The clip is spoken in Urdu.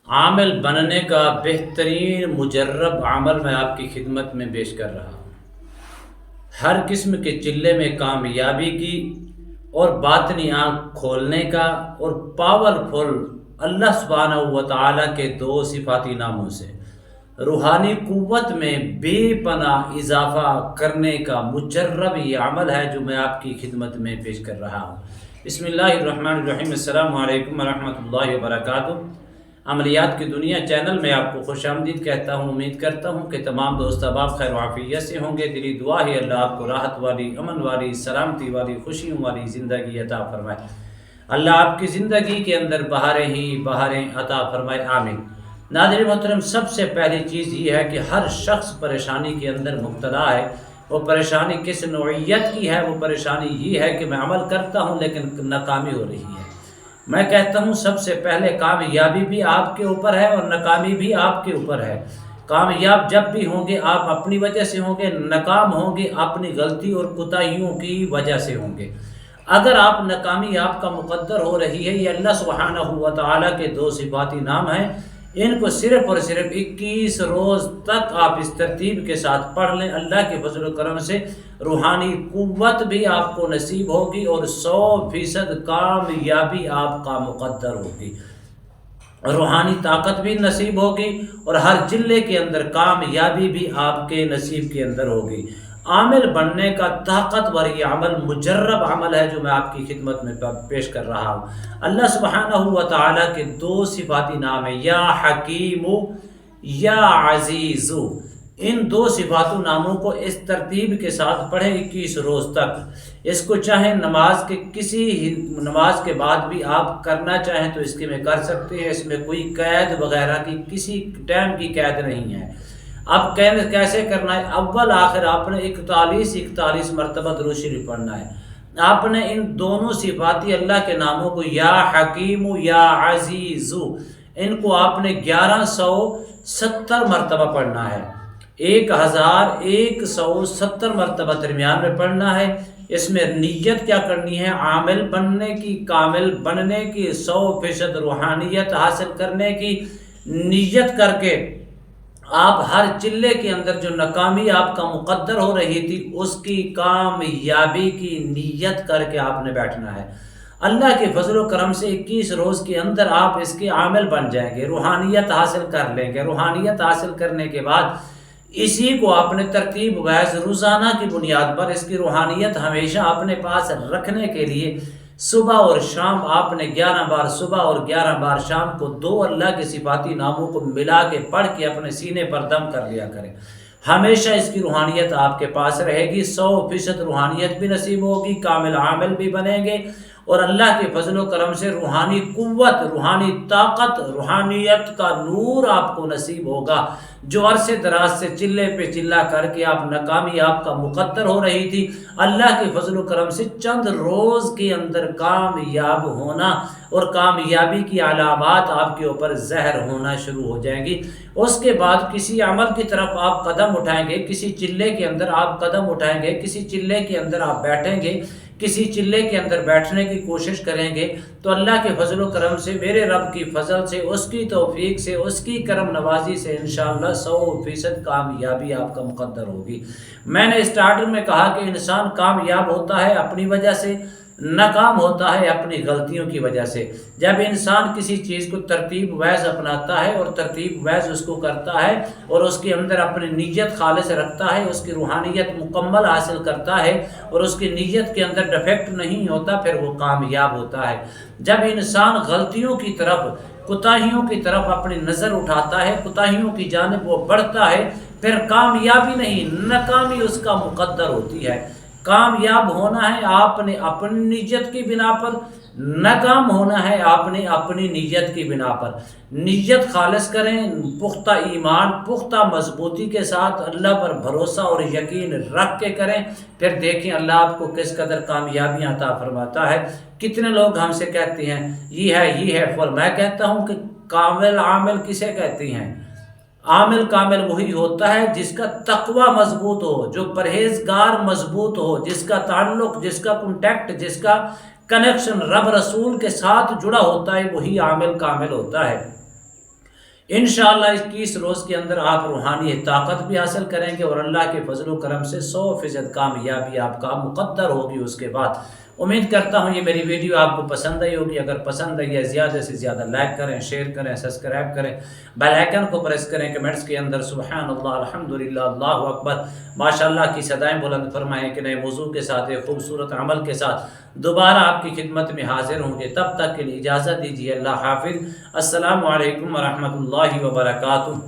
عامل بننے کا بہترین مجرب عمل میں آپ کی خدمت میں پیش کر رہا ہوں۔ ہر قسم کے چلے میں کامیابی کی اور باطنی آنکھ کھولنے کا اور پاورفل اللہ سبحانہ و تعالیٰ کے دو صفاتی ناموں سے روحانی قوت میں بے پناہ اضافہ کرنے کا مجرب یہ عمل ہے جو میں آپ کی خدمت میں پیش کر رہا ہوں۔ بسم اللہ الرحمن الرحیم۔ السلام علیکم ورحمۃ اللہ وبرکاتہ۔ عملیات کی دنیا چینل میں آپ کو خوش آمدید کہتا ہوں۔ امید کرتا ہوں کہ تمام دوست احباب خیر و عافیت سے ہوں گے۔ دلی دعا ہے اللہ آپ کو راحت والی، امن والی، سلامتی والی، خوشیوں والی زندگی عطا فرمائے۔ اللہ آپ کی زندگی کے اندر بہاریں ہی بہاریں عطا فرمائے، آمین۔ ناظرین محترم، سب سے پہلی چیز یہ ہے کہ ہر شخص پریشانی کے اندر مبتلا ہے۔ وہ پریشانی کس نوعیت کی ہے؟ وہ پریشانی یہ ہے کہ میں عمل کرتا ہوں لیکن ناکامی ہو رہی ہے۔ میں کہتا ہوں سب سے پہلے کامیابی بھی آپ کے اوپر ہے اور ناکامی بھی آپ کے اوپر ہے۔ کامیاب جب بھی ہوں گے آپ اپنی وجہ سے ہوں گے، ناکام ہوں گے اپنی غلطی اور کوتاہیوں کی وجہ سے ہوں گے۔ اگر آپ ناکامی آپ کا مقدر ہو رہی ہے، یہ اللہ سبحانہ و تعالیٰ کے دو صفاتی نام ہیں، ان کو صرف اور صرف 21 روز تک آپ اس ترتیب کے ساتھ پڑھ لیں، اللہ کے فضل و کرم سے روحانی قوت بھی آپ کو نصیب ہوگی اور 100% کامیابی آپ کا مقدر ہوگی۔ روحانی طاقت بھی نصیب ہوگی اور ہر جلے کے اندر کامیابی بھی آپ کے نصیب کے اندر ہوگی۔ عامل بننے کا طاقتور یہ عمل مجرب عمل ہے جو میں آپ کی خدمت میں پیش کر رہا ہوں۔ اللہ سبحانہ و تعالیٰ کے دو صفاتی نام ہیں، یا حکیم یا عزیز۔ ان دو صفات و ناموں کو اس ترتیب کے ساتھ پڑھیں 21 روز تک۔ اس کو چاہیں نماز کے بعد بھی آپ کرنا چاہیں تو اس کے میں کر سکتے ہیں، اس میں کوئی قید وغیرہ کی کسی ٹائم کی قید نہیں ہے۔ اب کیسے کرنا ہے؟ اول آخر آپ نے 41 مرتبہ درود شریف پڑھنا ہے۔ آپ نے ان دونوں صفاتی اللہ کے ناموں کو یا حکیم یا عزیز، ان کو آپ نے 1170 مرتبہ پڑھنا ہے۔ 1170 مرتبہ درمیان میں پڑھنا ہے۔ اس میں نیت کیا کرنی ہے؟ عامل بننے کی، کامل بننے کی، 100% روحانیت حاصل کرنے کی نیت کر کے آپ ہر چلے کے اندر جو ناکامی آپ کا مقدر ہو رہی تھی اس کی کامیابی کی نیت کر کے آپ نے بیٹھنا ہے۔ اللہ کے فضل و کرم سے 21 روز کے اندر آپ اس کے عامل بن جائیں گے، روحانیت حاصل کر لیں گے۔ روحانیت حاصل کرنے کے بعد اسی کو آپ نے ترتیب ویز روزانہ کی بنیاد پر اس کی روحانیت ہمیشہ اپنے پاس رکھنے کے لیے صبح اور شام آپ نے 11 بار صبح اور 11 بار شام کو دو اللہ کے صفاتی ناموں کو ملا کے پڑھ کے اپنے سینے پر دم کر لیا کریں۔ ہمیشہ اس کی روحانیت آپ کے پاس رہے گی، 100% روحانیت بھی نصیب ہوگی، کامل عامل بھی بنیں گے اور اللہ کے فضل و کرم سے روحانی قوت، روحانی طاقت، روحانیت کا نور آپ کو نصیب ہوگا۔ جو عرصے دراز سے چلے پہ چلا کر کے آپ ناکامی آپ کا مقدر ہو رہی تھی، اللہ کے فضل و کرم سے چند روز کے اندر کامیاب ہونا اور کامیابی کی علامات آپ کے اوپر ظاہر ہونا شروع ہو جائیں گی۔ اس کے بعد کسی عمل کی طرف آپ قدم اٹھائیں گے، کسی چلے کے اندر آپ قدم اٹھائیں گے، کسی چلے کے اندر آپ بیٹھیں گے، کسی چلے کے اندر بیٹھنے کی کوشش کریں گے تو اللہ کے فضل و کرم سے، میرے رب کی فضل سے، اس کی توفیق سے، اس کی کرم نوازی سے انشاءاللہ 100% کامیابی آپ کا مقدر ہوگی۔ میں نے اسٹارٹر میں کہا کہ انسان کامیاب ہوتا ہے اپنی وجہ سے، ناکام ہوتا ہے اپنی غلطیوں کی وجہ سے۔ جب انسان کسی چیز کو ترتیب ویز اپناتا ہے اور ترتیب ویز اس کو کرتا ہے اور اس کے اندر اپنی نیت خالص رکھتا ہے، اس کی روحانیت مکمل حاصل کرتا ہے اور اس کی نیت کے اندر ڈیفیکٹ نہیں ہوتا، پھر وہ کامیاب ہوتا ہے۔ جب انسان غلطیوں کی طرف، کوتاہیوں کی طرف اپنی نظر اٹھاتا ہے، کوتاہیوں کی جانب وہ بڑھتا ہے، پھر کامیابی نہیں ناکامی اس کا مقدر ہوتی ہے۔ کامیاب ہونا ہے آپ نے اپنی نیت کی بنا پر، ناکام ہونا ہے آپ نے اپنی نیت کی بنا پر۔ نیت خالص کریں، پختہ ایمان، پختہ مضبوطی کے ساتھ اللہ پر بھروسہ اور یقین رکھ کے کریں، پھر دیکھیں اللہ آپ کو کس قدر کامیابیاں عطا فرماتا ہے۔ کتنے لوگ ہم سے کہتے ہیں یہ ہے فل، میں کہتا ہوں کہ کامل عامل کسے کہتے ہیں؟ عامل کامل وہی ہوتا ہے جس کا تقوی مضبوط ہو، جو پرہیزگار مضبوط ہو، جس کا تعلق، جس کا کنٹیکٹ، جس کا کنیکشن رب رسول کے ساتھ جڑا ہوتا ہے، وہی عامل کامل ہوتا ہے۔ انشاءاللہ 21 روز کے اندر آپ روحانی طاقت بھی حاصل کریں گے اور اللہ کے فضل و کرم سے 100% کامیابی آپ کا مقدر ہوگی۔ اس کے بعد امید کرتا ہوں یہ میری ویڈیو آپ کو پسند آئی ہوگی۔ اگر پسند آئی ہے زیادہ سے زیادہ لائک کریں، شیئر کریں، سبسکرائب کریں، بیل آئیکن کو پریس کریں، کمنٹس کے اندر سبحان اللہ، الحمدللہ، اللہ اکبر، ماشاءاللہ کی صدائیں بلند فرمائیں کہ نئے موضوع کے ساتھ ایک خوبصورت عمل کے ساتھ دوبارہ آپ کی خدمت میں حاضر ہوں گے۔ تب تک کے لیے اجازت دیجیے، اللہ حافظ، السلام علیکم ورحمۃ اللہ وبرکاتہ۔